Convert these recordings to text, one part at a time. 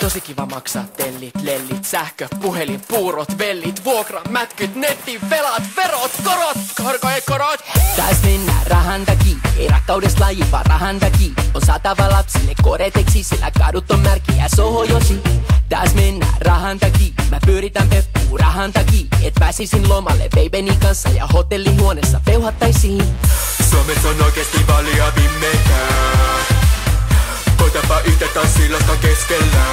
Tosi kiva maksaa tellit, lellit, sähkö, puhelin, puurot, vellit, vuokra, mätkyt, netti, velat, verot, korot, korot. Taas mennään rahan takia, ei rakkaudesta laji, vaan rahan takia. On saatava lapsille koreteksi, sillä kadut on märkiä sohojosi. Taas mennään rahan takia, mä pyöritän peppuun rahan takia. Et pääsisin lomalle babeni kanssa ja hotellihuoneessa peuhattaisiin. Suomessa on oikeesti valia pimeää. Koitapa yhtä tanssilosta keskellä.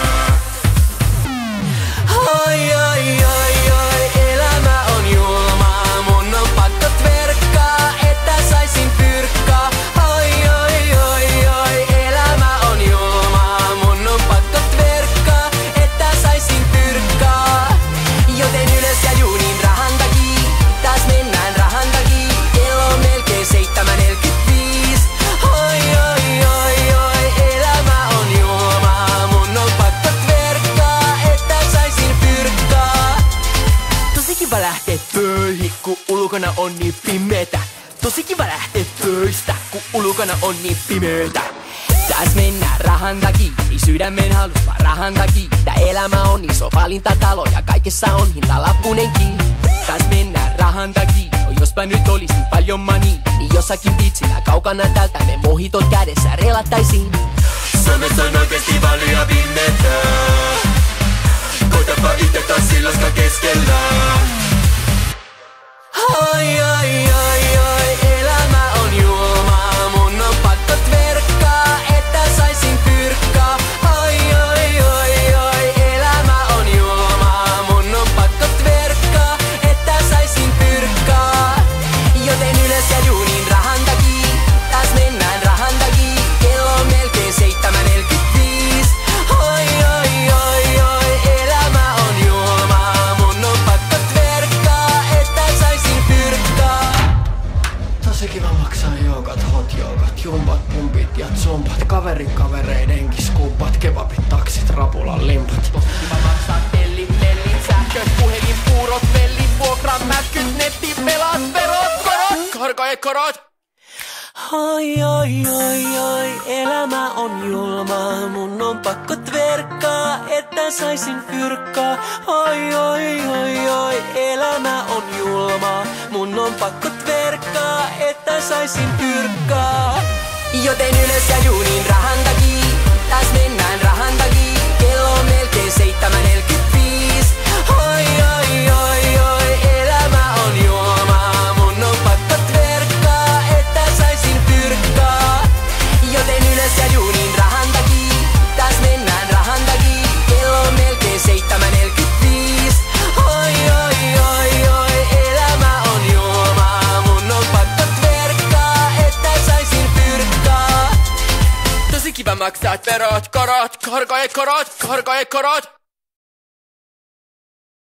Ai, elämä on julmaa. Mun on pakko tverkkaa, että saisin pyrkkaa. Ai, elämä on julmaa. Mun on pakko tverkkaa, että saisin pyrkkaa. Joten ylös ja juuniin rahan takia. Taas mennään rahan takia. Kello on melkein 7:45. Ai, elämä on julmaa. Mun on pakko tverkkaa, että saisin pyrkkaa. Tosi kiva lähteä töihin, kun ulkona on niin pimeetä. Tosi kiva lähteä töistä, kun ulkona on niin pimeetä. Taas mennään rahan takia, ei sydämen halus vaan rahan takia. Tää elämä on iso valintatalo ja kaikessa on hintalappunenkin. Taas mennään rahan takia, jospa nyt olisi paljon money, niin jossakin pitsillä kaukana täältä me mohitot kädessä relattaisiin. Suomessa on oikeesti valia pimeää. Koitapa yhtä tanssilosta keskellä. Ai, elämä on julmaa. Mun on pakko tverkkaa, että saisin pyrkkaa. Ai, elämä on julmaa. Mun on pakko tverkkaa, että saisin pyrkkaa. Joten ylös ja juuniin rahan takia. Taas mennään rahan takia. Kello on melkein 7:45. Ai, elämä on julmaa. Mun on pakko tverkkaa, että saisin pyrkkaa. Tosi kiva maksaa joogat, hot joogat, jumpat, pumpit ja zumpat. Kavereidenkin skuupat, kebabit, taksit, rapulan limpat. Tosi kiva maksaa tellit, lellit, sähkö, puhelin, puurot, vellit, vuokra, mätkyt, netti, velat, verot, korot. Ai, elämä on julmaa. Mun on pakko tverkkaa, että saisin pyrkkaa. Ai, elämä on julmaa. Mun on pakko tverkkaa, että saisin pyrkkaa. Joten ylös ja juuniin rahan takia. Taas mennään rahan takia. Kello on melkein 7:45. Ai, elämä on julmaa. Mun on pakko tverkkaa, että saisin pyrkkaa. Joten ylös ja juuniin rahan takia. Taas mennään rahan takia. Kello on melkein 7:45. Ai, elämä on julmaa. Mun on pakko tverkkaa, että saisin pyrkkaa. Tosi kiva maksaa verot, korot.